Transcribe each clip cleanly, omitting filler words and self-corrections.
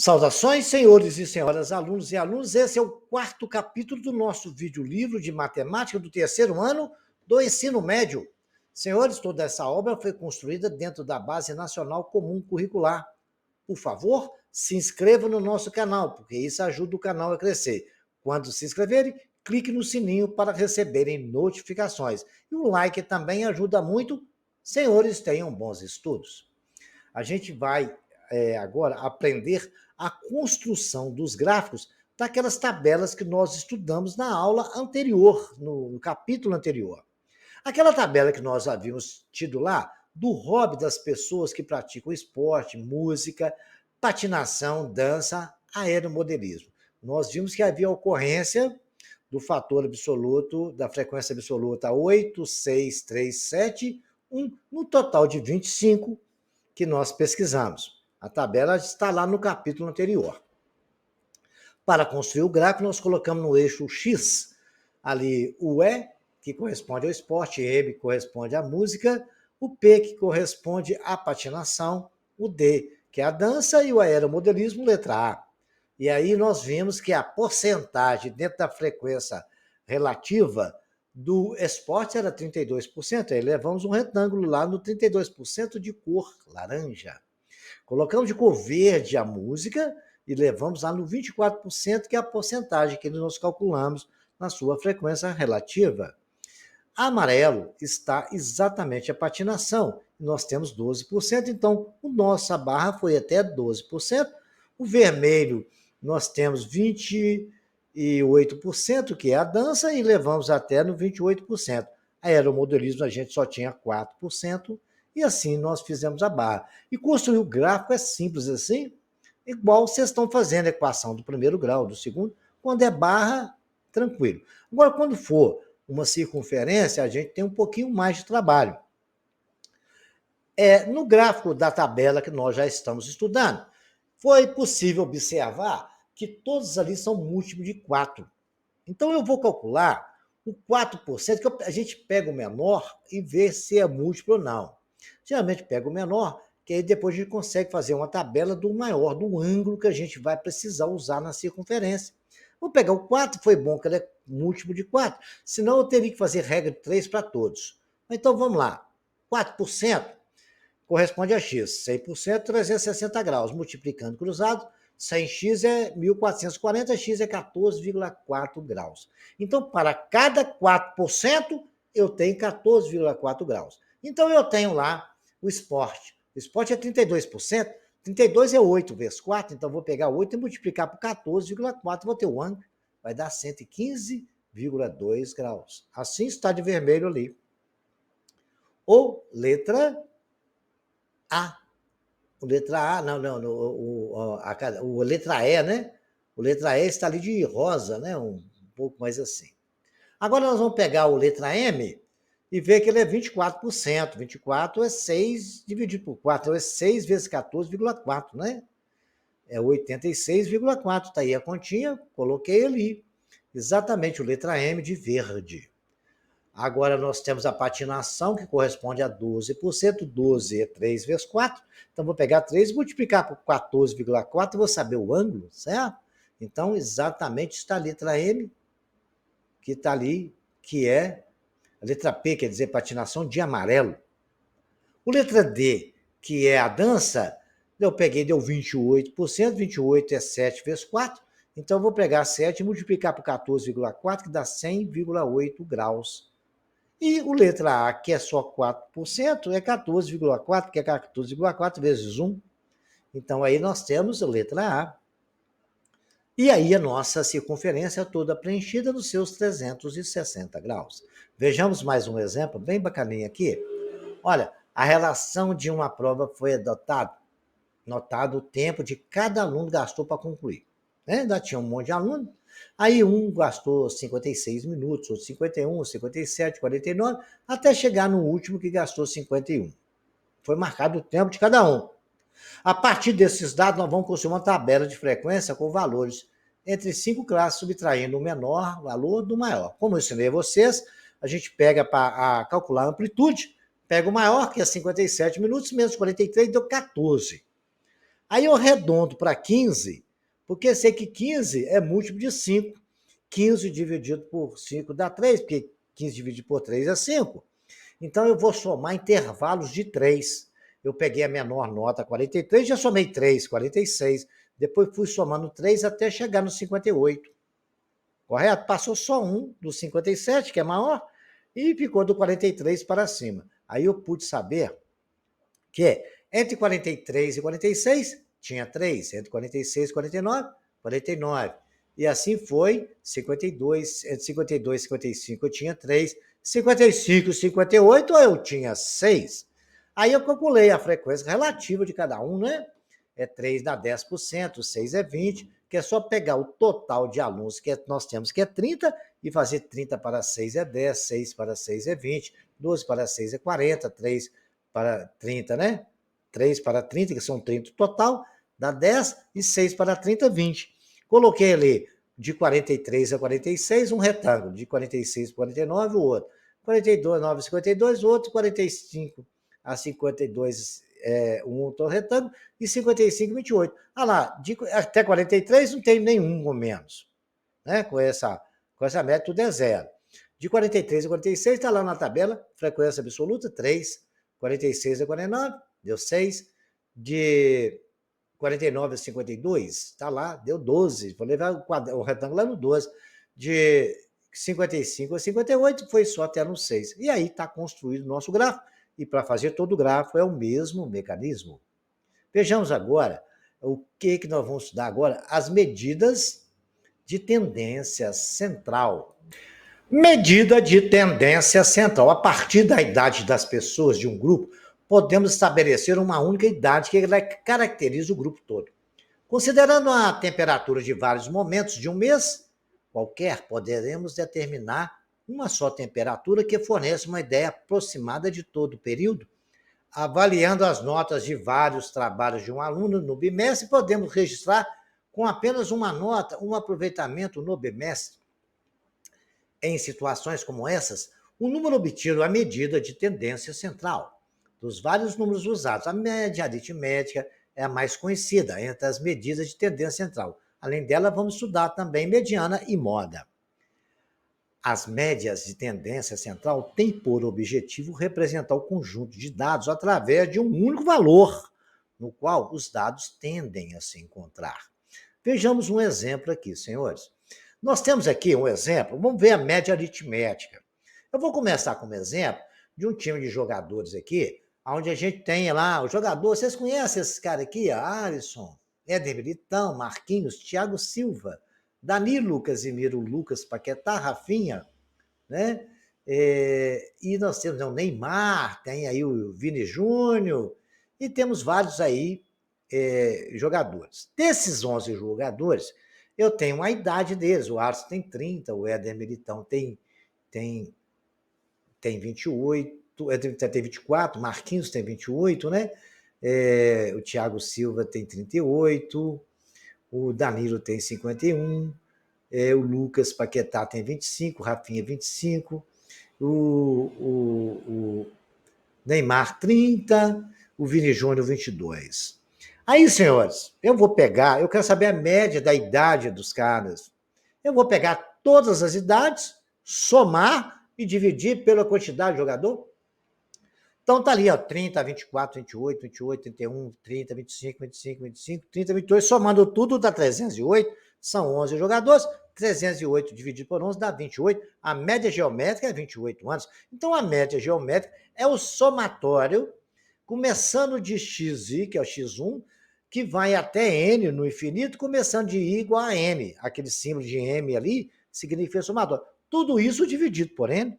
Saudações, senhores e senhoras, alunos e alunas. Esse é o quarto capítulo do nosso vídeo-livro de matemática do terceiro ano do ensino médio. Senhores, toda essa obra foi construída dentro da Base Nacional Comum Curricular. Por favor, se inscrevam no nosso canal, porque isso ajuda o canal a crescer. Quando se inscreverem, clique no sininho para receberem notificações. E o like também ajuda muito. Senhores, tenham bons estudos. A gente vai agora aprender a construção dos gráficos daquelas tabelas que nós estudamos na aula anterior, no capítulo anterior. Aquela tabela que nós havíamos tido lá, do hobby das pessoas que praticam esporte, música, patinação, dança, aeromodelismo. Nós vimos que havia ocorrência do fator absoluto, da frequência absoluta 8, 6, 3, 7, 1, no total de 25 que nós pesquisamos. A tabela está lá no capítulo anterior. Para construir o gráfico, nós colocamos no eixo X ali o E, que corresponde ao esporte, M corresponde à música, o P, que corresponde à patinação, o D, que é a dança, e o aeromodelismo, letra A. E aí nós vimos que a porcentagem dentro da frequência relativa do esporte era 32%. Aí levamos um retângulo lá no 32% de cor laranja. Colocamos de cor verde a música e levamos lá no 24%, que é a porcentagem que nós calculamos na sua frequência relativa. Amarelo está exatamente a patinação. Nós temos 12%, então a nossa barra foi até 12%. O vermelho, nós temos 28%, que é a dança, e levamos até no 28%. Aeromodelismo a gente só tinha 4%, e assim nós fizemos a barra. E construir o gráfico é simples assim, igual vocês estão fazendo a equação do primeiro grau, do segundo. Quando é barra, tranquilo. Agora, quando for uma circunferência, a gente tem um pouquinho mais de trabalho. No gráfico da tabela que nós já estamos estudando, foi possível observar que todos ali são múltiplos de 4. Então, eu vou calcular o 4%, que a gente pega o menor e vê se é múltiplo ou não. Geralmente pega o menor, que aí depois a gente consegue fazer uma tabela do maior, do ângulo que a gente vai precisar usar na circunferência. Vou pegar o 4, foi bom que ele é múltiplo de 4, senão eu teria que fazer regra de 3 para todos. Então vamos lá, 4% corresponde a x, 100% 360 graus, multiplicando cruzado, 100x é 1440, x é 14,4 graus. Então, para cada 4%, eu tenho 14,4 graus. Então, eu tenho lá o esporte. O esporte é 32%, 32 é 8 vezes 4, então vou pegar 8 e multiplicar por 14,4, vou ter o ângulo, vai dar 115,2 graus. Assim está de vermelho ali. Ou letra A. O letra A, o letra E, né? O letra E está ali de rosa, né? Um pouco mais assim. Agora nós vamos pegar o letra M e ver que ele é 24%. 24 é 6 dividido por 4, é 6 vezes 14,4, né? É 86,4. Está aí a continha, coloquei ali. Exatamente o letra M de verde. Agora nós temos a patinação, que corresponde a 12%. 12 é 3 vezes 4. Então, vou pegar 3 e multiplicar por 14,4, vou saber o ângulo, certo? Então, exatamente está a letra M, que está ali, que é a letra P, quer dizer patinação de amarelo. O letra D, que é a dança, eu peguei, deu 28%. 28 é 7 vezes 4. Então, vou pegar 7 e multiplicar por 14,4, que dá 100,8 graus. E o letra A, que é só 4%, é 14,4, que é 14,4 vezes 1. Então, aí nós temos a letra A. E aí a nossa circunferência toda preenchida nos seus 360 graus. Vejamos mais um exemplo bem bacaninha aqui. Olha, a relação de uma prova foi adotada. Notado o tempo de cada aluno gastou para concluir. Ainda tinha um monte de aluno. Aí um gastou 56 minutos, outro 51, 57, 49, até chegar no último que gastou 51. Foi marcado o tempo de cada um. A partir desses dados, nós vamos construir uma tabela de frequência com valores entre 5 classes, subtraindo o menor valor do maior. Como eu ensinei a vocês, a gente pega para calcular a amplitude, pega o maior, que é 57 minutos, menos 43, deu 14. Aí eu arredondo para 15, porque sei que 15 é múltiplo de 5. 15 dividido por 5 dá 3, porque 15 dividido por 3 é 5. Então eu vou somar intervalos de 3. Eu peguei a menor nota, 43, já somei 3, 46. Depois fui somando 3 até chegar no 58. Correto? Passou só um do 57, que é maior, e ficou do 43 para cima. Aí eu pude saber que entre 43 e 46 tinha 3, entre 46 e 49, 49. E assim foi, 52, entre 52 e 55 eu tinha 3, 55 e 58 eu tinha 6. Aí eu calculei a frequência relativa de cada um, né? É 3 dá 10%, 6 é 20, que é só pegar o total de alunos que nós temos, que é 30, e fazer 30 para 6 é 10, 6 para 6 é 20, 12 para 6 é 40, 3 para 30, né? 3 para 30, que são 30 total, dá 10, e 6 para 30, 20. Coloquei ali de 43 a 46, um retângulo, de 46 a 49, o outro. 42, 9, 52, o outro, 45 a 52, um outro retângulo, e 55, 28. Ah lá, até 43 não tem nenhum ou menos, né? Com essa média, tudo é zero. De 43 a 46, está lá na tabela, frequência absoluta, 3. 46 a 49, deu 6. De 49 a 52, está lá, deu 12. Vou levar o retângulo lá no 12. De 55 a 58, foi só até no 6. E aí está construído o nosso gráfico. E para fazer todo o gráfico é o mesmo mecanismo. Vejamos agora o que nós vamos estudar agora, as medidas de tendência central. Medida de tendência central. A partir da idade das pessoas de um grupo, podemos estabelecer uma única idade que caracteriza o grupo todo. Considerando a temperatura de vários momentos de um mês qualquer, poderemos determinar uma só temperatura que fornece uma ideia aproximada de todo o período. Avaliando as notas de vários trabalhos de um aluno no bimestre, podemos registrar com apenas uma nota um aproveitamento no bimestre. Em situações como essas, o número obtido é a medida de tendência central. Dos vários números usados, a média aritmética é a mais conhecida entre as medidas de tendência central. Além dela, vamos estudar também mediana e moda. As médias de tendência central têm por objetivo representar o conjunto de dados através de um único valor, no qual os dados tendem a se encontrar. Vejamos um exemplo aqui, senhores. Nós temos aqui um exemplo, vamos ver a média aritmética. Eu vou começar com um exemplo de um time de jogadores aqui, onde a gente tem lá o jogador, vocês conhecem esse cara aqui? Alisson, Éder Militão, Marquinhos, Thiago Silva, Danilo, Casimiro, Lucas, Paquetá, Rafinha, né? E nós temos o Neymar, tem aí o Vini Júnior, e temos vários aí jogadores. Desses 11 jogadores, eu tenho a idade deles. O Alisson tem 30, o Éder Militão tem 28, tem 24, Marquinhos tem 28, né? O Thiago Silva tem 38, o Danilo tem 51, o Lucas Paquetá tem 25, o Rafinha 25, o Neymar 30, o Vini Júnior 22. Aí, senhores, eu quero saber a média da idade dos caras. Eu vou pegar todas as idades, somar e dividir pela quantidade de jogador. Então tá ali, ó, 30, 24, 28, 28, 31, 30, 25, 25, 25, 30, 28, somando tudo dá 308, são 11 jogadores, 308 dividido por 11 dá 28, a média geométrica é 28 anos. Então a média geométrica é o somatório, começando de xi, que é o x1, que vai até n no infinito, começando de i igual a m. Aquele símbolo de m ali significa somatório. Tudo isso dividido por n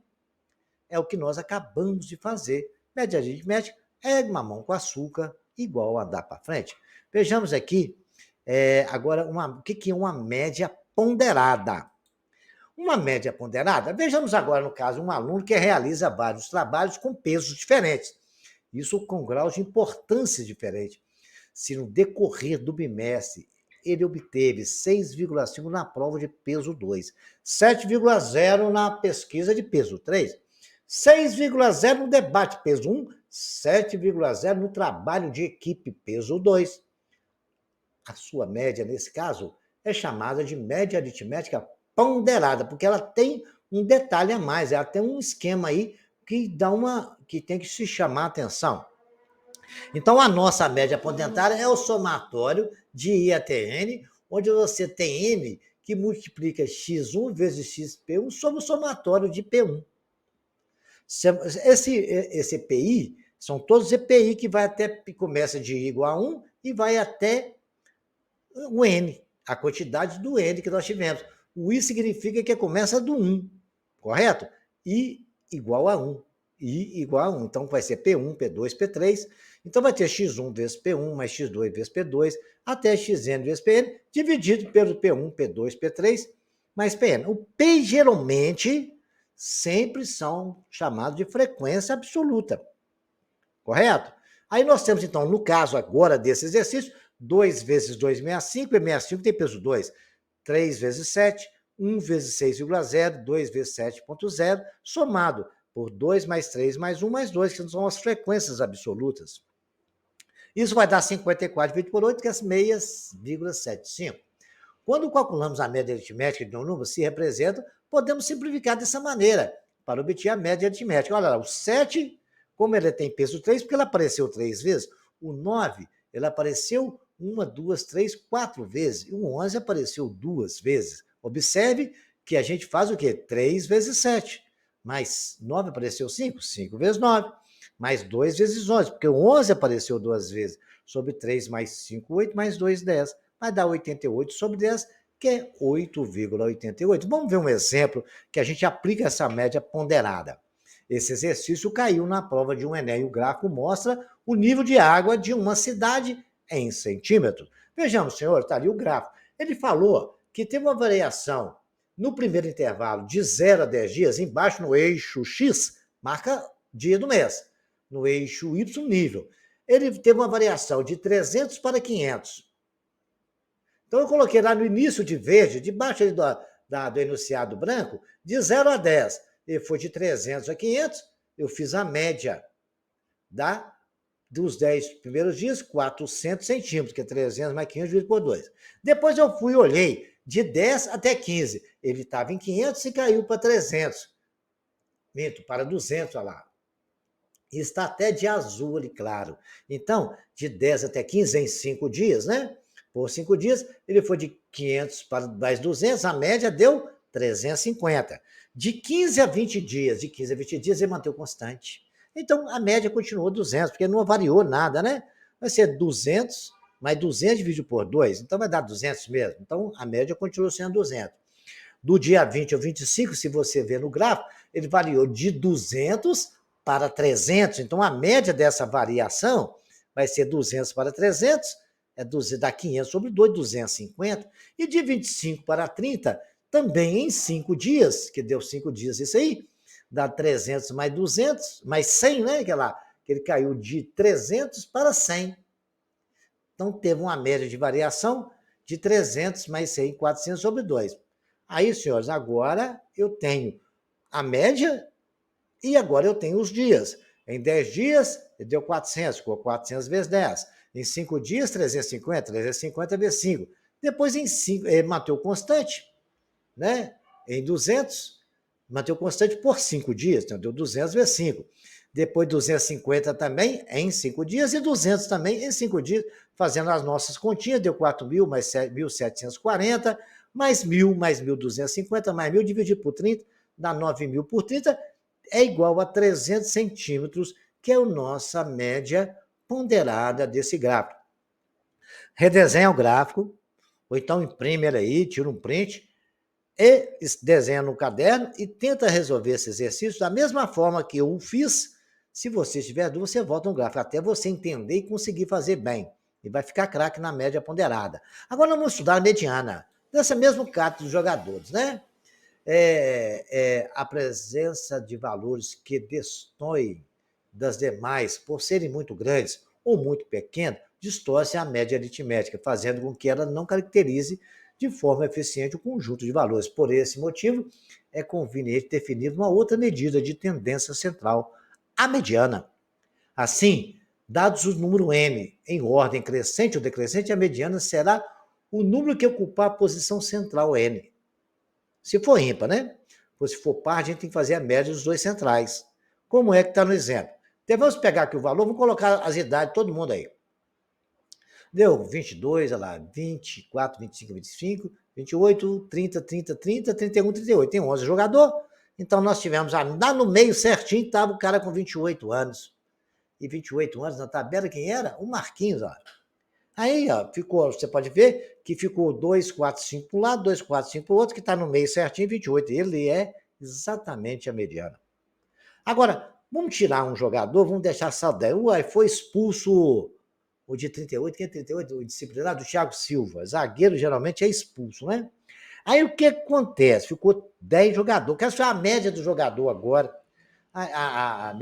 é o que nós acabamos de fazer. Média aritmética é mamão com açúcar igual a andar para frente. Vejamos aqui agora o que é uma média ponderada. Uma média ponderada, vejamos agora no caso um aluno que realiza vários trabalhos com pesos diferentes. Isso com graus de importância diferentes. Se no decorrer do bimestre ele obteve 6,5 na prova de peso 2, 7,0 na pesquisa de peso 3, 6,0 no debate peso 1, 7,0 no trabalho de equipe peso 2. a sua média, nesse caso, é chamada de média aritmética ponderada, porque ela tem um detalhe a mais, ela tem um esquema aí que tem que se chamar a atenção. Então, a nossa média ponderada é o somatório de I até N, onde você tem N que multiplica x1 vezes xp1 sobre o somatório de P1. Esse EPI são todos EPI que vai até, começa de I igual a 1 e vai até o N, a quantidade do N que nós tivemos. O I significa que começa do 1, correto? I igual a 1. I igual a 1. Então, vai ser P1, P2, P3. Então, vai ter x1 vezes P1 mais x2 vezes P2, até xn vezes Pn, dividido pelo P1, P2, P3, mais Pn. O P, geralmente, sempre são chamados de frequência absoluta. Correto? Aí nós temos, então, no caso agora desse exercício, 2 vezes 2, 65, e 65 tem peso 2. 3 vezes 7, 1 vezes 6,0, 2 vezes 7,0, somado por 2 mais 3 mais 1 mais 2, que são as frequências absolutas. Isso vai dar 54 dividido por 8, que é 6,75. Quando calculamos a média aritmética de um número, se representa, podemos simplificar dessa maneira, para obter a média aritmética. Olha lá, o 7, como ele tem peso 3, porque ele apareceu 3 vezes, o 9, ele apareceu 1, 2, 3, 4 vezes, e o 11 apareceu 2 vezes. Observe que a gente faz o quê? 3 vezes 7, mais 9 apareceu 5, 5 vezes 9, mais 2 vezes 11, porque o 11 apareceu 2 vezes, sobre 3 mais 5, 8, mais 2, 10. Vai dar 88 sobre 10, que é 8,88. Vamos ver um exemplo que a gente aplica essa média ponderada. Esse exercício caiu na prova de um Enem. O gráfico mostra o nível de água de uma cidade em centímetros. Vejamos, senhor, está ali o gráfico. Ele falou que teve uma variação no primeiro intervalo de 0 a 10 dias, embaixo no eixo X, marca dia do mês. No eixo Y, nível. Ele teve uma variação de 300 para 500. Então, eu coloquei lá no início de verde, debaixo do enunciado branco, de 0 a 10. Ele foi de 300 a 500, eu fiz a média dos 10 primeiros dias, 400 centímetros, que é 300 mais 500 dividido por 2. Depois eu fui e olhei, de 10 até 15. Ele estava em 500 e caiu para 300. Minto, para 200, olha lá. Está até de azul ali, claro. Então, de 10 até 15 em 5 dias, né? Por 5 dias, ele foi de 500 para mais 200, a média deu 350. De 15 a 20 dias, ele manteve constante. Então, a média continuou 200, porque não variou nada, né? Vai ser 200, mais 200 dividido por 2, então vai dar 200 mesmo. Então, a média continuou sendo 200. Do dia 20 ao 25, se você ver no gráfico, ele variou de 200 para 300. Então, a média dessa variação vai ser 200 para 300, dá 500 sobre 2, 250. E de 25 para 30, também em 5 dias, que deu 5 dias isso aí, dá 300 mais 200, mais 100, né? Que ele caiu de 300 para 100. Então, teve uma média de variação de 300 mais 100, 400 sobre 2. Aí, senhores, agora eu tenho a média e agora eu tenho os dias. Em 10 dias, ele deu 400, ficou 400 vezes 10. Em 5 dias, 350, 350 vezes 5. Depois, em 5, ele manteve constante, né? Em 200, manteve constante por 5 dias, então deu 200 vezes 5. Depois 250 também em 5 dias e 200 também em 5 dias, fazendo as nossas continhas, deu 4.000 mais 1.740, mais 1.000 mais 1.250, mais 1.000 dividido por 30, dá 9.000 por 30, é igual a 300 centímetros, que é a nossa média ponderada desse gráfico. Redesenha o gráfico, ou então imprime ele aí, tira um print, e desenha no caderno e tenta resolver esse exercício da mesma forma que eu o fiz. Se você tiver dúvida, você volta no gráfico, até você entender e conseguir fazer bem. E vai ficar craque na média ponderada. Agora vamos estudar a mediana, nessa mesma carta dos jogadores, né? A presença de valores que destoem das demais, por serem muito grandes ou muito pequenos, distorce a média aritmética, fazendo com que ela não caracterize de forma eficiente o conjunto de valores. Por esse motivo, é conveniente definir uma outra medida de tendência central, a mediana. Assim, Dados o número n em ordem crescente ou decrescente, a mediana será o número que ocupar a posição central n. Se for ímpar, né? Se for par, a gente tem que fazer a média dos dois centrais. Como é que está no exemplo? Então, vamos pegar aqui o valor, vamos colocar as idades de todo mundo aí. Deu 22, olha lá, 24, 25, 25, 28, 30, 30, 30, 31, 38. Tem 11 jogadores. Então, nós tivemos, lá no meio certinho, estava o cara com 28 anos. E 28 anos na tabela, quem era? O Marquinhos, ó. Aí, ó, ficou, você pode ver que ficou 2, 4, 5 para um lado, 2, 4, 5 para o outro, que está no meio certinho, 28. Ele é exatamente a mediana. Agora, vamos tirar um jogador, vamos deixar saudade. Uai, foi expulso o de 38, quem é 38? O disciplinado, o Thiago Silva. Zagueiro geralmente é expulso, né? Aí o que acontece? Ficou 10 jogadores. Quero saber a média do jogador agora. A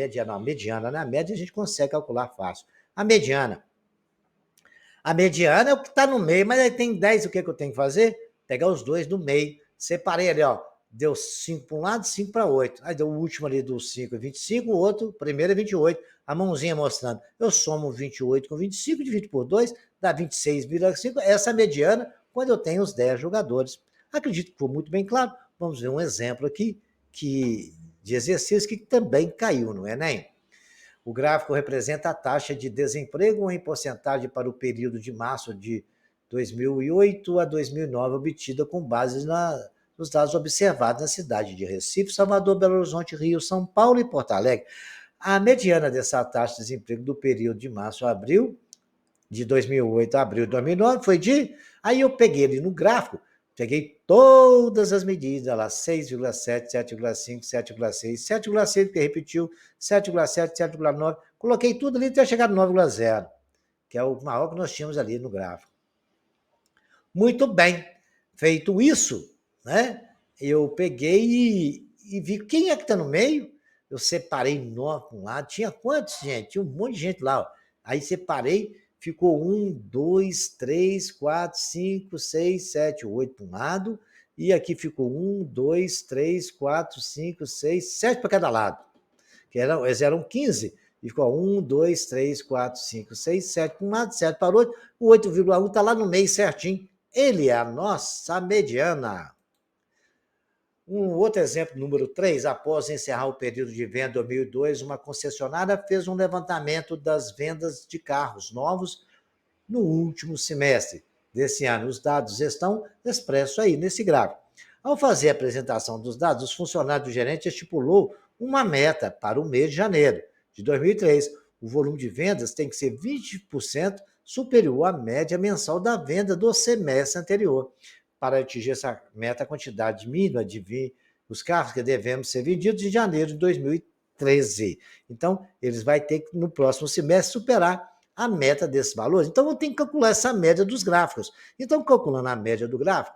mediana, né? A média a gente consegue calcular fácil. A mediana. A mediana é o que está no meio, mas aí tem 10, o que eu tenho que fazer? Pegar os dois do meio. Separei ali, ó. Deu 5 para um lado, 5 para 8. Aí deu o último ali do 5 é 25, o outro, primeiro é 28. A mãozinha mostrando. Eu somo 28 com 25, divido por 2, dá 26,5. Essa é a mediana quando eu tenho os 10 jogadores. Acredito que ficou muito bem claro. Vamos ver um exemplo aqui de exercício que também caiu no Enem. O gráfico representa a taxa de desemprego em porcentagem para o período de março de 2008 a 2009, obtida com base nos dados observados na cidade de Recife, Salvador, Belo Horizonte, Rio, São Paulo e Porto Alegre. A mediana dessa taxa de desemprego do período de março a abril, de 2008 a abril de 2009, foi de... Aí eu peguei ele no gráfico, peguei todas as medidas lá, 6,7, 7,5, 7,6, 7,6, que repetiu, 7,7, 7,9, coloquei tudo ali até chegar no 9,0, que é o maior que nós tínhamos ali no gráfico. Muito bem, feito isso, né? Eu peguei e vi quem é que está no meio. Eu separei 9 para um lado. Tinha quantos, gente? Tinha um monte de gente lá. Ó. Aí separei, ficou 1, 2, 3, 4, 5, 6, 7, 8 para um lado. E aqui ficou 1, 2, 3, 4, 5, 6, 7 para cada lado. Eles eram 15. E ficou 1, 2, 3, 4, 5, 6, 7 para um lado, 7 para o outro. O 8,1 está lá no meio certinho. Ele é a nossa mediana. Um outro exemplo, número 3, após encerrar o período de venda 2002, uma concessionária fez um levantamento das vendas de carros novos no último semestre desse ano. Os dados estão expressos aí nesse gráfico. Ao fazer a apresentação dos dados, os funcionários do gerente estipulou uma meta para o mês de janeiro de 2003. O volume de vendas tem que ser 20% superior à média mensal da venda do semestre anterior. Para atingir essa meta, a quantidade mínima de os carros que devemos ser vendidos em janeiro de 2013. Então, eles vão ter que, no próximo semestre, superar a meta desses valores. Então, eu tenho que calcular essa média dos gráficos. Então, calculando a média do gráfico,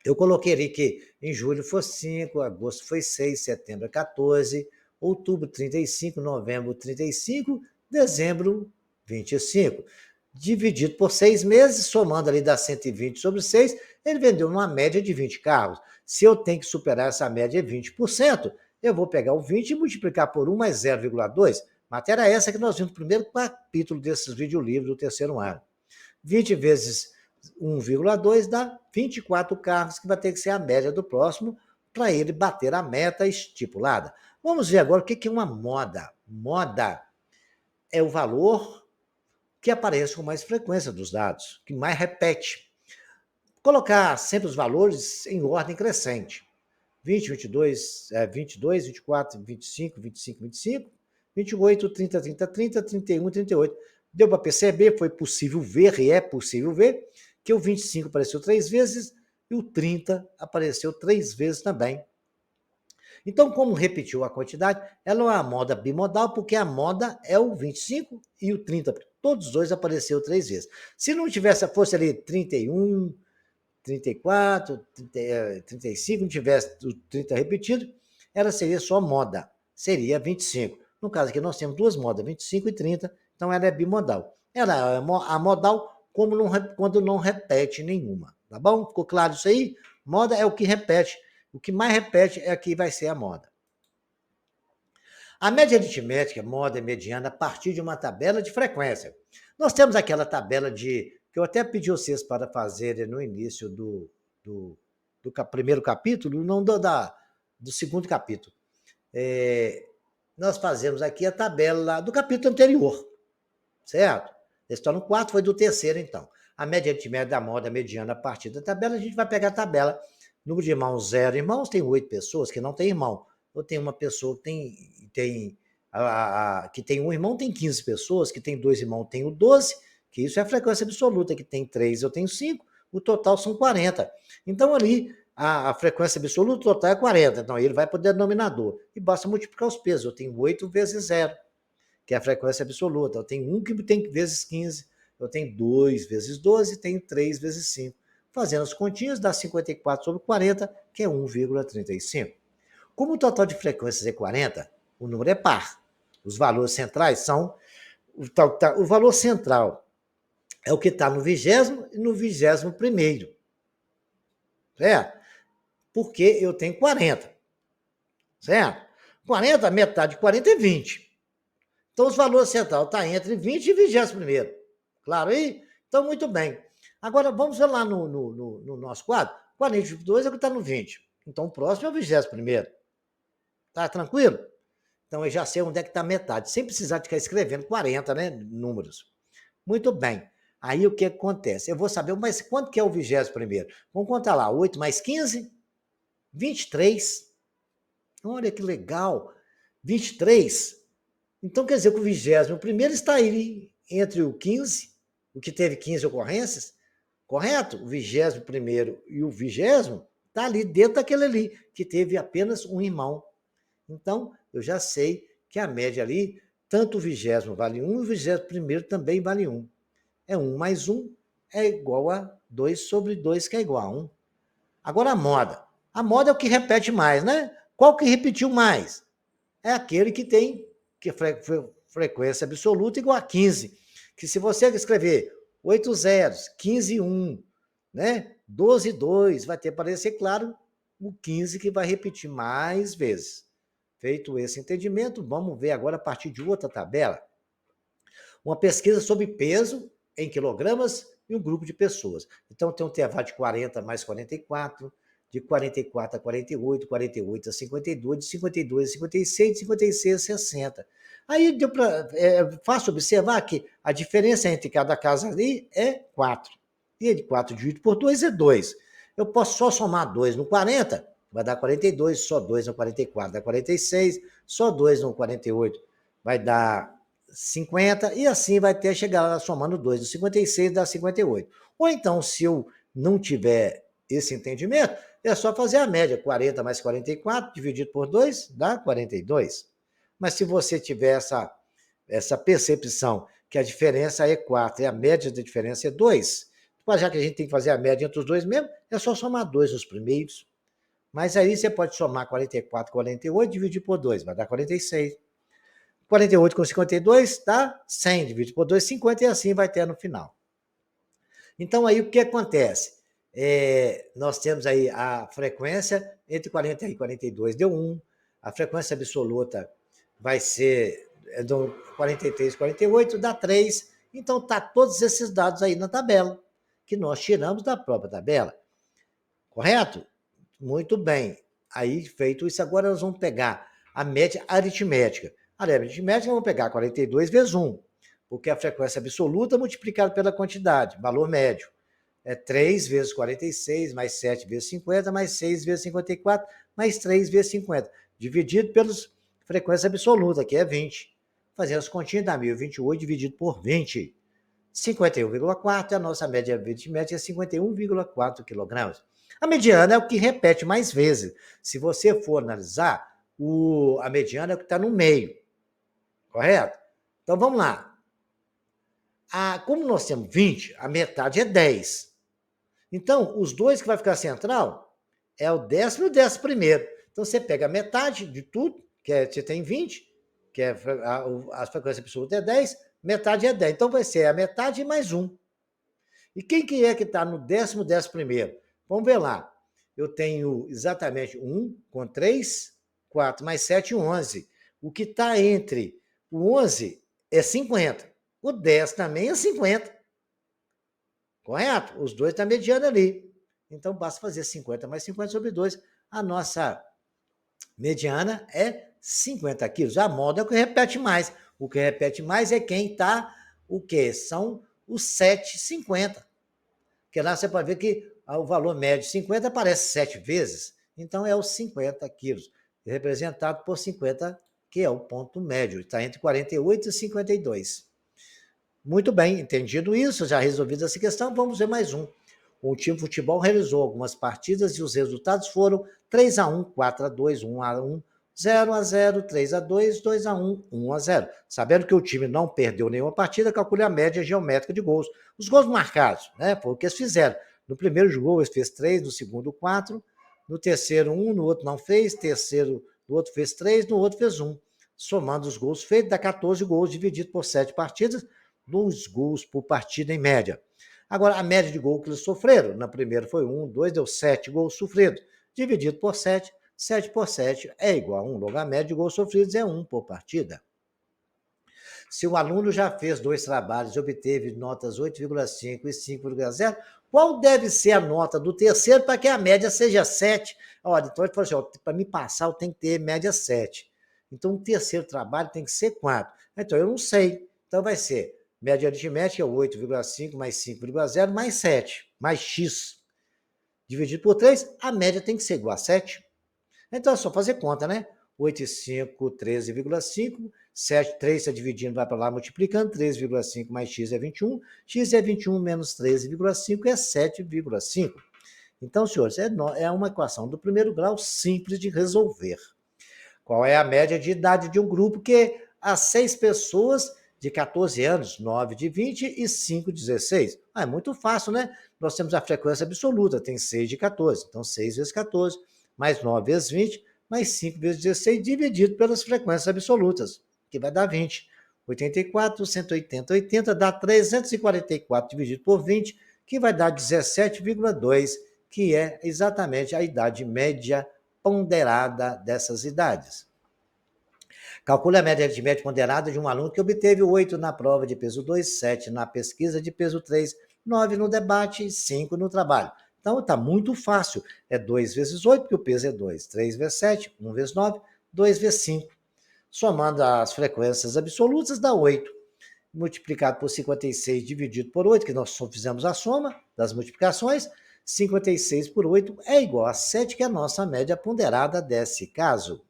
eu coloquei ali que em julho foi 5, agosto foi 6, setembro é 14, outubro 35, novembro 35, dezembro 25. Dividido por 6 meses, somando ali dá 120 sobre 6, ele vendeu uma média de 20 carros. Se eu tenho que superar essa média de 20%, eu vou pegar o 20 e multiplicar por 1 mais 0,2. Matéria essa que nós vimos no primeiro capítulo desses videolivros do terceiro ano. 20 vezes 1,2 dá 24 carros, que vai ter que ser a média do próximo para ele bater a meta estipulada. Vamos ver agora o que é uma moda. Moda é o valor que aparece com mais frequência dos dados, que mais repete. Colocar sempre os valores em ordem crescente. 20, 22, 22, 24, 25, 25, 25, 28, 30, 30, 30, 31, 38. Deu para perceber, foi possível ver, e é possível ver, que o 25 apareceu 3 vezes e o 30 apareceu 3 vezes também. Então, como repetiu a quantidade, ela é uma moda bimodal, porque a moda é o 25 e o 30. Todos os dois apareceram 3 vezes. Se não tivesse, fosse ali 31, 34, 35, não tivesse o 30 repetido, ela seria só moda, seria 25. No caso aqui, nós temos duas modas, 25 e 30, então ela é bimodal. Ela é a modal quando não repete nenhuma, tá bom? Ficou claro isso aí? Moda é o que repete. O que mais repete é que vai ser a moda. A média aritmética, moda e mediana, a partir de uma tabela de frequência. Nós temos aquela tabela que eu até pedi vocês para fazerem no início do primeiro capítulo, não do segundo capítulo. Nós fazemos aqui a tabela do capítulo anterior, certo? Esse está no quarto, foi do terceiro, então. A média aritmética da moda mediana a partir da tabela, a gente vai pegar a tabela. Número de irmãos, 0 irmãos, tem 8 pessoas que não tem irmão. Ou tem uma pessoa que tem um irmão, tem 15 pessoas, que tem 2 irmãos, tem o 12, que isso é a frequência absoluta, que tem 3, eu tenho 5, o total são 40. Então, ali, a frequência absoluta total é 40. Então, ele vai para o denominador. E basta multiplicar os pesos. Eu tenho 8 vezes 0, que é a frequência absoluta. Eu tenho 1 que tem vezes 15. Eu tenho 2 vezes 12, tenho 3 vezes 5. Fazendo as continhas, dá 54 sobre 40, que é 1,35. Como o total de frequências é 40, o número é par. Os valores centrais são... O valor central é o que está no 20º e no 21º. Certo? Porque eu tenho 40. Certo? 40, metade de 40 é 20. Então, os valores centrais estão entre 20 e 21º. Claro aí? Então, muito bem. Agora, vamos lá no nosso quadro. 42 é o que está no 20. Então, o próximo é o 21º. Tá tranquilo? Então, eu já sei onde é que está a metade, sem precisar de ficar escrevendo 40, né, números. Muito bem. Aí, o que acontece? Eu vou saber, mas quanto que é o 21º? Vamos contar lá, 8 mais 15, 23. Olha que legal. 23. Então, quer dizer que o 21º está aí entre o 15, o que teve 15 ocorrências, correto? O 21º e o 20º está ali dentro daquele ali, que teve apenas um irmão. Então, eu já sei que a média ali, tanto o 20º vale 1 e o 21º também vale 1. É 1 mais 1 é igual a 2 sobre 2, que é igual a 1. Agora a moda. A moda é o que repete mais, né? Qual que repetiu mais? É aquele que tem frequência absoluta igual a 15. Que se você escrever 8 zeros, 15, 1, né? 12, 2, vai ter para aparecer, claro, o 15 que vai repetir mais vezes. Feito esse entendimento, vamos ver agora a partir de outra tabela. Uma pesquisa sobre peso em quilogramas e um grupo de pessoas. Então, tem um intervalo de 40 mais 44, de 44 a 48, 48 a 52, de 52 a 56, de 56 a 60. Aí deu fácil observar que a diferença entre cada casa ali é 4. E de 4 dividido por 2 é 2. Eu posso só somar 2 no 40, vai dar 42, só 2 no 44 dá 46, só 2 no 48 vai dar 50, e assim vai até chegar lá somando 2 no 56 dá 58. Ou então, se eu não tiver esse entendimento, é só fazer a média. 40 mais 44 dividido por 2 dá 42. Mas se você tiver essa percepção que a diferença é 4 e a média da diferença é 2, já que a gente tem que fazer a média entre os dois mesmo, é só somar 2 nos primeiros. Mas aí você pode somar 44, 48, dividir por 2, vai dar 46. 48 com 52 dá 100, dividido por 2, 50, e assim vai ter no final. Então, aí o que acontece? Nós temos aí a frequência entre 40 e 42 deu 1, a frequência absoluta vai ser do 43 e 48, dá 3. Então, tá todos esses dados aí na tabela, que nós tiramos da própria tabela. Correto? Muito bem. Aí, feito isso, agora nós vamos pegar a média aritmética. A média aritmética, eu vou pegar 42 vezes 1, porque a frequência absoluta multiplicada pela quantidade, valor médio. É 3 vezes 46, mais 7 vezes 50, mais 6 vezes 54, mais 3 vezes 50, dividido pelas frequência absoluta, que é 20. Fazendo as continhas, dá 1028 dividido por 20. 51,4, a nossa média aritmética é 51,4 quilogramas. A mediana é o que repete mais vezes. Se você for analisar, a mediana é o que está no meio. Correto? Então, vamos lá. Como nós temos 20, a metade é 10. Então, os dois que vai ficar central é o 10º e o 11º. Então, você pega a metade de tudo, você tem 20, que a frequência absoluta é 10, metade é 10. Então, vai ser a metade mais 1. E quem que é que está no 10º, 11º? Vamos ver lá. Eu tenho exatamente 1 com 3, 4 mais 7, 11. O que está entre o 11 é 50. O 10 também é 50. Correto? Os dois estão mediando ali. Então, basta fazer 50 mais 50 sobre 2. A nossa mediana é 50 quilos. A moda é o que repete mais. O que repete mais é quem está, o quê? São os 7,50. Porque lá você pode ver que o valor médio de 50 aparece 7 vezes. Então, é os 50 quilos, representado por 50, que é o ponto médio. Está entre 48 e 52. Muito bem, entendido isso, já resolvida essa questão, vamos ver mais um. O time de futebol realizou algumas partidas e os resultados foram 3-1, 4-2, 1-1, 0-0, 3-2, 2-1, 1-0. Sabendo que o time não perdeu nenhuma partida, calcule a média geométrica de gols. Os gols marcados, né? Foi o que eles fizeram. No primeiro jogo eles fez 3, no segundo 4, no terceiro 1, no outro não fez, terceiro, no outro fez 3, no outro fez 1. Somando os gols feitos, dá 14 gols dividido por 7 partidas, 2 gols por partida em média. Agora, a média de gol que eles sofreram, na primeira foi 1, 2, deu 7 gols sofridos. Dividido por 7, 7 por 7 é igual a 1. Logo, a média de gols sofridos é 1 por partida. Se o aluno já fez 2 trabalhos e obteve notas 8,5 e 5,0, qual deve ser a nota do terceiro para que a média seja 7? Olha, então ele falou assim, para me passar eu tenho que ter média 7. Então, o terceiro trabalho tem que ser 4. Então, eu não sei. Então, vai ser média aritmética é 8,5 mais 5,0 mais 7, mais x. Dividido por 3, a média tem que ser igual a 7. Então é só fazer conta, né? 8 e 5, 13,5. 7, 3 está dividindo, vai para lá multiplicando. 13,5 mais x é 21. X é 21 menos 13,5 é 7,5. Então, senhores, é uma equação do primeiro grau simples de resolver. Qual é a média de idade de um grupo que há 6 pessoas de 14 anos, 9 de 20 e 5 de 16? É muito fácil, né? Nós temos a frequência absoluta, tem 6 de 14. Então, 6 vezes 14, mais 9 vezes 20, mais 5 vezes 16, dividido pelas frequências absolutas, que vai dar 20. 84, 180, 80 dá 344 dividido por 20, que vai dar 17,2, que é exatamente a idade média ponderada dessas idades. Calcule a média aritmética ponderada de um aluno que obteve 8 na prova de peso 2, 7 na pesquisa de peso 3, 9 no debate e 5 no trabalho. Então, está muito fácil. É 2 vezes 8, porque o peso é 2. 3 vezes 7, 1 vezes 9, 2 vezes 5. Somando as frequências absolutas, dá 8. Multiplicado por 56 dividido por 8, que nós só fizemos a soma das multiplicações, 56 por 8 é igual a 7, que é a nossa média ponderada desse caso.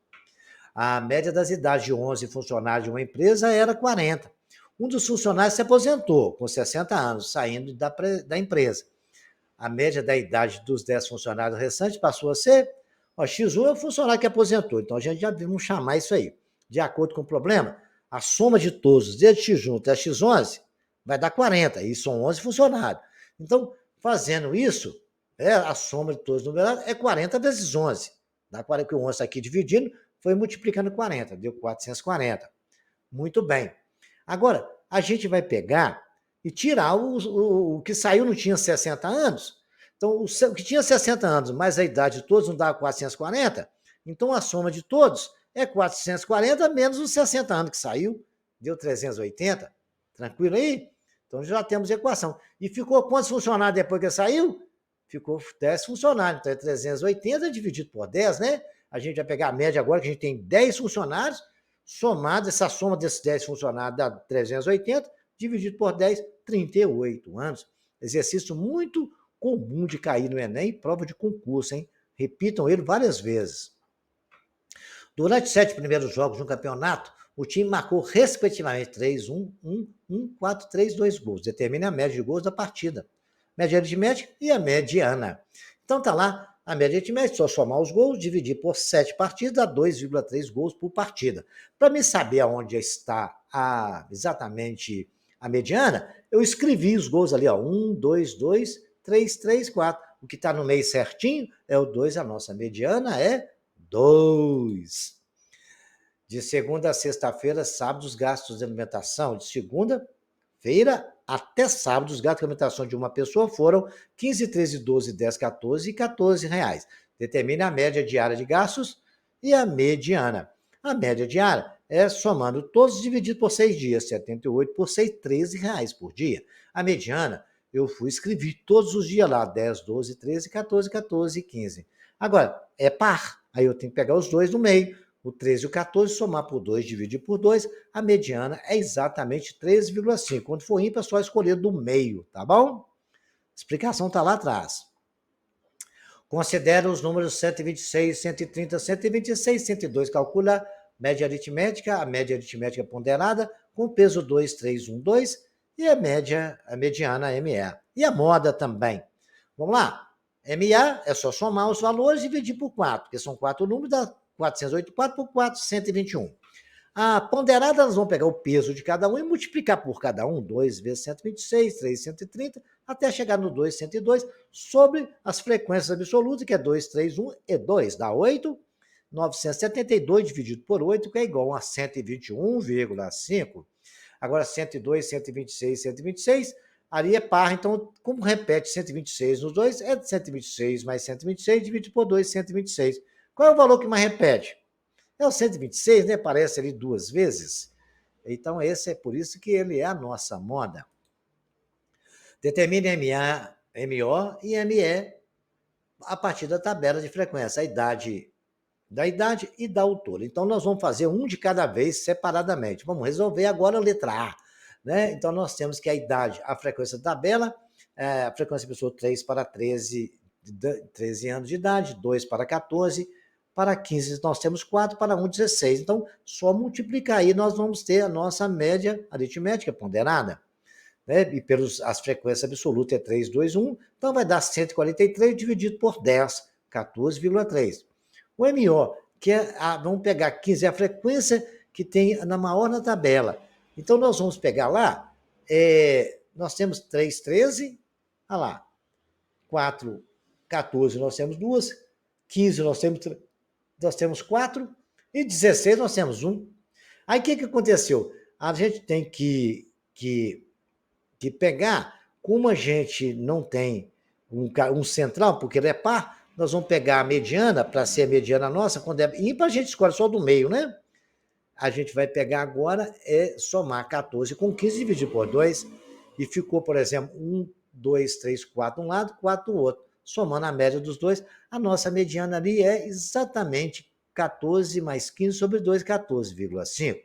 A média das idades de 11 funcionários de uma empresa era 40. Um dos funcionários se aposentou com 60 anos, saindo da empresa. A média da idade dos 10 funcionários restantes passou a ser... X1 é o funcionário que aposentou, então a gente já vamos chamar isso aí. De acordo com o problema, a soma de todos, desde X1 até X11, vai dar 40, e são 11 funcionários. Então, fazendo isso, a soma de todos os numerados é 40 vezes 11. Dá 40, que o 11 está aqui dividindo, foi multiplicando 40, deu 440. Muito bem. Agora, a gente vai pegar e tirar o que saiu não tinha 60 anos. Então, o que tinha 60 anos, mais a idade de todos, não dá 440. Então, a soma de todos é 440 menos os 60 anos que saiu, deu 380. Tranquilo aí? Então, já temos a equação. E ficou quantos funcionários depois que saiu? Ficou 10 funcionários. Então, é 380 dividido por 10, né? A gente vai pegar a média agora, que a gente tem 10 funcionários, somado, essa soma desses 10 funcionários dá 380, dividido por 10, 38 anos. Exercício muito comum de cair no Enem, prova de concurso, hein? Repitam ele várias vezes. Durante os 7 primeiros jogos no campeonato, o time marcou respectivamente 3, 1, 1, 1, 4, 3, 2 gols. Determine a média de gols da partida. Média aritmética e a mediana. Então tá lá a média aritmética, só somar os gols, dividir por 7 partidas, dá 2,3 gols por partida. Para me saber aonde está exatamente a mediana, eu escrevi os gols ali, ó, 1, 2, 2, 3, 3, 4. O que está no meio certinho é o 2, a nossa mediana é 2. De segunda a sexta-feira, sábado, os gastos de alimentação. De segunda-feira até sábado, os gastos de alimentação de uma pessoa foram 15, 13, 12, 10, 14 e 14 reais. Determine a média diária de gastos e a mediana. A média diária somando todos, dividido por 6 dias, 78 por 6, R$ 13 por dia. A mediana, eu escrevi todos os dias lá, 10, 12, 13, 14, 14 e 15. Agora, é par, aí eu tenho que pegar os dois do meio, o 13 e o 14, somar por 2, dividir por 2, a mediana é exatamente 13,5. Quando for ímpar, é só escolher do meio, tá bom? A explicação está lá atrás. Considera os números 126, 130, 126, 102. Calcula a média aritmética ponderada, com peso 2, 3, 1, 2, e a mediana ME. E a moda também. Vamos lá. MA é só somar os valores e dividir por 4, porque são 4 números, dá 484 por 4, 121. A ponderada, nós vamos pegar o peso de cada um e multiplicar por cada um, 2 vezes 126, 3, 130, até chegar no 2, 102, sobre as frequências absolutas, que é 2, 3, 1 e 2, dá 8. 972 dividido por 8, que é igual a 121,5. Agora, 102, 126, 126, ali é par, então, como repete 126 nos dois, é 126 mais 126 dividido por 2, 126. Qual é o valor que mais repete? É o 126, né? Aparece ali 2 vezes. Então, esse é por isso que ele é a nossa moda. Determine MA, MO e ME a partir da tabela de frequência, a idade e da altura. Então, nós vamos fazer um de cada vez separadamente. Vamos resolver agora a letra A. Né? Então, nós temos que a idade, a frequência da tabela, a frequência da pessoa 3 para 13 anos de idade, 2 para 14, para 15 nós temos 4, para 1, 16. Então, só multiplicar aí, nós vamos ter a nossa média aritmética ponderada. Né? E as frequências absolutas é 3, 2, 1, então vai dar 143 dividido por 10, 14,3. O MO, que vamos pegar 15, é a frequência que tem na maior na tabela. Então, nós vamos pegar lá, nós temos 3, 13, olha lá, 4, 14, nós temos 2, 15, nós temos 4, e 16 nós temos 1. Aí, o que aconteceu? A gente tem que pegar, como a gente não tem um central, porque ele é par, nós vamos pegar a mediana, para ser a mediana nossa, quando é ímpar, a gente escolhe só do meio, né? A gente vai pegar agora, somar 14 com 15, dividir por 2, e ficou, por exemplo, 1, 2, 3, 4 um lado, 4 do outro. Somando a média dos dois, a nossa mediana ali é exatamente 14 mais 15 sobre 2, 14,5.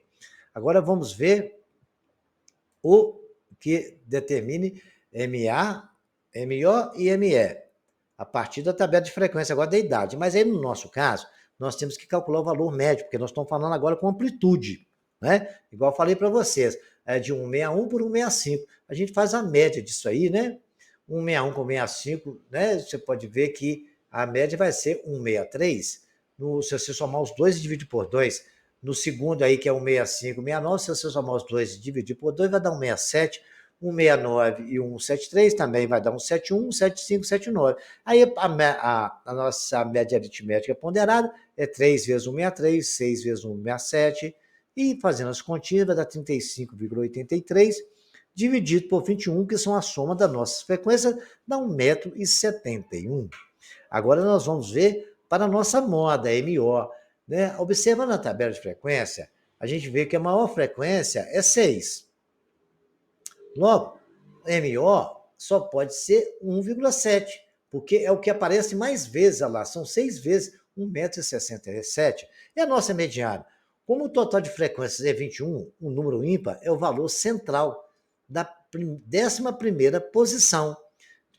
Agora vamos ver o que determine MA, MO e ME, a partir da tabela de frequência agora da idade. Mas aí, no nosso caso, nós temos que calcular o valor médio, porque nós estamos falando agora com amplitude, né? Igual eu falei para vocês, é de 161 por 165. A gente faz a média disso aí, né? 161 com 165, né? Você pode ver que a média vai ser 163. Se você somar os dois e dividir por 2, no segundo aí, que é 165, 69, se você somar os dois e dividir por 2, vai dar 167, 169 e 173 também vai dar 171, 175, 179. Aí a nossa média aritmética ponderada é 3 vezes 163, 6 vezes 167, e fazendo as continhas vai dar 35,83, dividido por 21, que são a soma das nossas frequências, dá 1,71 m. Agora nós vamos ver para a nossa moda, MO. Né? Observando a tabela de frequência, a gente vê que a maior frequência é 6. Logo, MO só pode ser 1,7, porque é o que aparece mais vezes lá, são 6 vezes 1,67 m. E a nossa mediana? Como o total de frequências é 21, o número ímpar é o valor central da 11ª posição.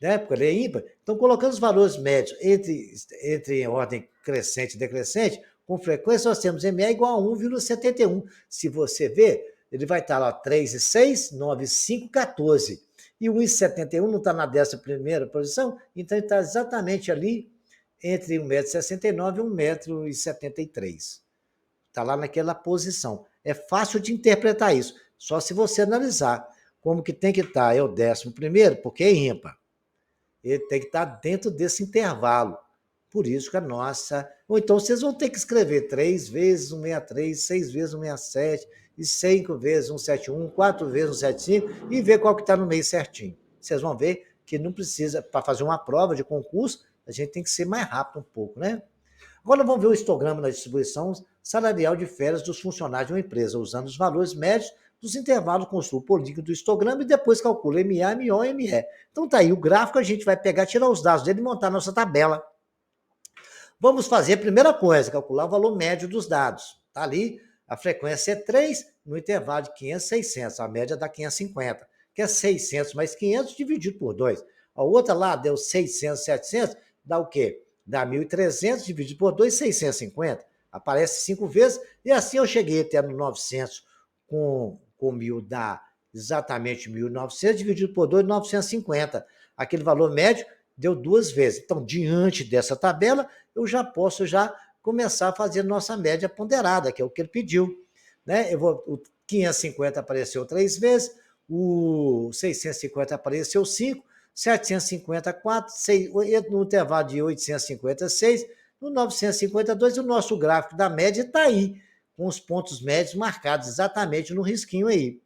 Né? Porque ele é ímpar. Então, colocando os valores médios entre ordem crescente e decrescente, com frequência nós temos ME igual a 1,71. Se você ver, ele vai estar lá 3,6, 9,5, 14. E o 1,71 não está na 11ª posição, então ele está exatamente ali entre 1,69 m e 1,73 m. Está lá naquela posição. É fácil de interpretar isso, só se você analisar como que tem que estar, é o 11º, porque é ímpar. Ele tem que estar dentro desse intervalo. Por isso que a nossa... Ou então vocês vão ter que escrever 3 vezes 163, 6 vezes 167, e 5 vezes 171, 4 vezes 175, e ver qual que está no meio certinho. Vocês vão ver que não precisa, para fazer uma prova de concurso, a gente tem que ser mais rápido um pouco, né? Agora vamos ver o histograma da distribuição salarial de férias dos funcionários de uma empresa, usando os valores médios dos intervalos com o polígono do histograma e depois calcula MA, MO e ME. Então tá aí o gráfico, a gente vai pegar, tirar os dados dele e montar a nossa tabela. Vamos fazer a primeira coisa, calcular o valor médio dos dados. Tá ali, a frequência é 3 no intervalo de 500 600, a média dá 550, que é 600 mais 500 dividido por 2. A outra lá deu 600, 700, dá o quê? Dá 1.300 dividido por 2, 650. Aparece 5 vezes, e assim eu cheguei até no 900 com 1.000 dá exatamente 1.900 dividido por 2, 950. Aquele valor médio deu 2 vezes. Então, diante dessa tabela, eu já posso começar a fazer nossa média ponderada, que é o que ele pediu. Né? O 550 apareceu 3 vezes, o 650 apareceu 5, 750, 4, 6, no intervalo de 850, 6, no 952, o nosso gráfico da média está aí, com os pontos médios marcados exatamente no risquinho aí.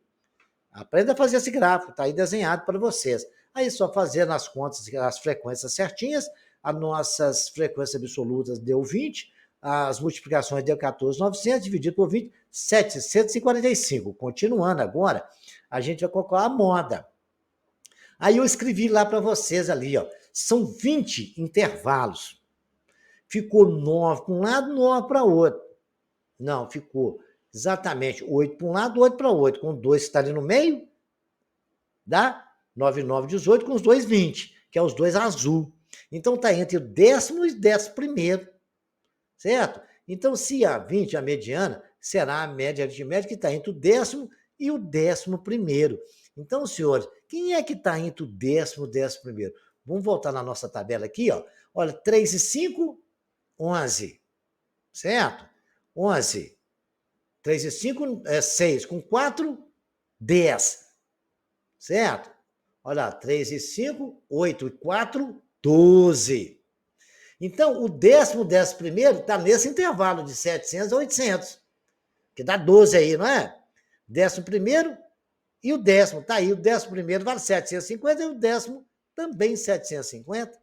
Aprenda a fazer esse gráfico, está aí desenhado para vocês. Aí só fazendo as contas, as frequências certinhas, as nossas frequências absolutas deu 20, as multiplicações deu 14.900, dividido por 20, 745. Continuando agora, a gente vai colocar a moda. Aí eu escrevi lá para vocês ali, ó, são 20 intervalos. Ficou 9 para um lado, 9 para o outro. Não, ficou exatamente 8 para um lado, 8 para o outro. Com 2 que está ali no meio, dá 9, 9, 18, com os dois 20, que é os dois azul. Então está entre o 10º e o 11º, certo? Então, se a 20 é a mediana, será a média aritmética que está entre o 10º e o 11º. Então, senhores, quem é que está entre o 10º e o 11º? Vamos voltar na nossa tabela aqui, ó. Olha, 3 e 5, 11, certo? 11. 3 e 5 é 6, com 4, 10, certo? Olha lá, 3 e 5, 8 e 4, 12. Então, o 11º está nesse intervalo de 700 a 800, que dá 12 aí, não é? 11º e o 10º, tá aí, o 11º vale 750 e o 10º também 750.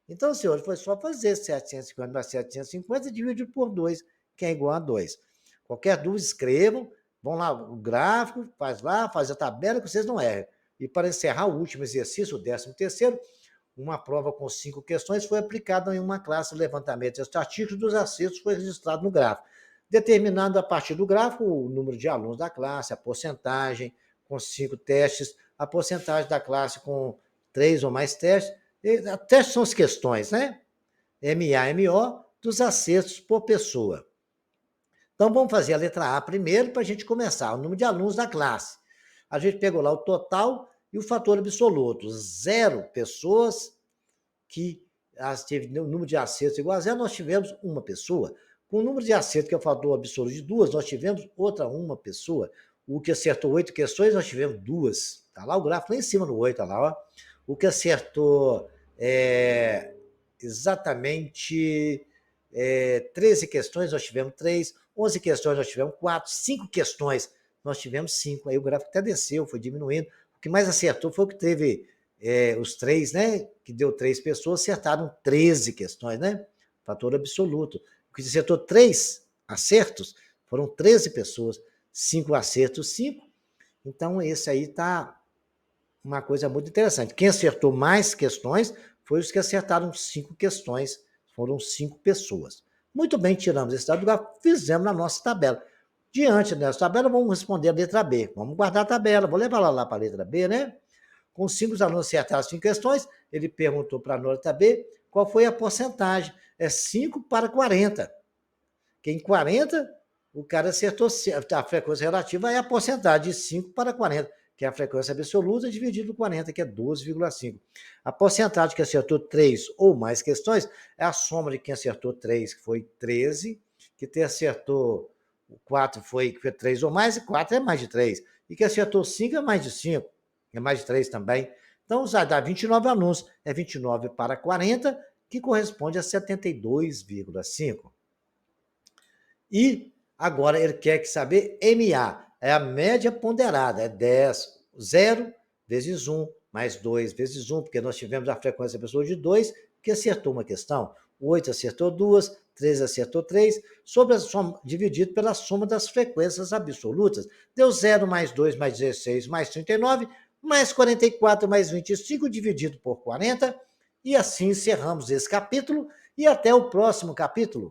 Então, senhores, foi só fazer 750 mais 750 dividido por 2, que é igual a 2. Qualquer dúvida, escrevam, vão lá, o gráfico, faz a tabela que vocês não erram. E para encerrar o último exercício, o 13º, uma prova com 5 questões foi aplicada em uma classe de levantamento estatístico dos acertos foi registrado no gráfico, determinando a partir do gráfico o número de alunos da classe, a porcentagem com 5 testes, a porcentagem da classe com 3 ou mais testes. Testes são as questões, né? MA, MO, dos acertos por pessoa. Então, vamos fazer a letra A primeiro para a gente começar. O número de alunos da classe. A gente pegou lá o total e o fator absoluto. 0 pessoas que teve o número de acertos igual a 0, nós tivemos uma pessoa. Com o número de acertos, que é o fator absoluto de 2, nós tivemos outra uma pessoa. O que acertou 8 questões, nós tivemos 2. Está lá o gráfico lá em cima no 8, olha lá. Ó. O que acertou exatamente 13 questões, nós tivemos 3. 11 questões, nós tivemos 4. 5 questões, nós tivemos 5. Aí o gráfico até desceu, foi diminuindo. O que mais acertou foi o que teve os 3, né? Que deu 3 pessoas, acertaram 13 questões, né? Fator absoluto. O que acertou 3 acertos foram 13 pessoas. 5 acertos, 5. Então, esse aí está uma coisa muito interessante. Quem acertou mais questões foi os que acertaram 5 questões. Foram 5 pessoas. Muito bem, tiramos esse dado do gráfico, fizemos na nossa tabela. Diante dessa tabela, vamos responder a letra B. Vamos guardar a tabela, vou levar lá para a letra B, né? Com 5 alunos acertaram 5 questões, ele perguntou para a nota B qual foi a porcentagem. É 5 para 40. Que em 40, o cara acertou, a frequência relativa é a porcentagem de 5 para 40, que é a frequência absoluta dividido por 40, que é 12,5. A porcentagem que acertou 3 ou mais questões é a soma de quem acertou 3, que foi 13, que acertou 4 foi 3 ou mais, e 4 é mais de 3. E que acertou 5 é mais de 5, é mais de 3 também. Então, vai dar 29 alunos, é 29 para 40, que corresponde a 72,5. E agora ele quer saber MA, é a média ponderada, é 10, 0 vezes 1, mais 2 vezes 1, porque nós tivemos a frequência pessoa de 2, que acertou uma questão. 8 acertou 2, 13 acertou 3, dividido pela soma das frequências absolutas. Deu 0 mais 2 mais 16 mais 39, mais 44 mais 25 dividido por 40. E assim encerramos esse capítulo e até o próximo capítulo.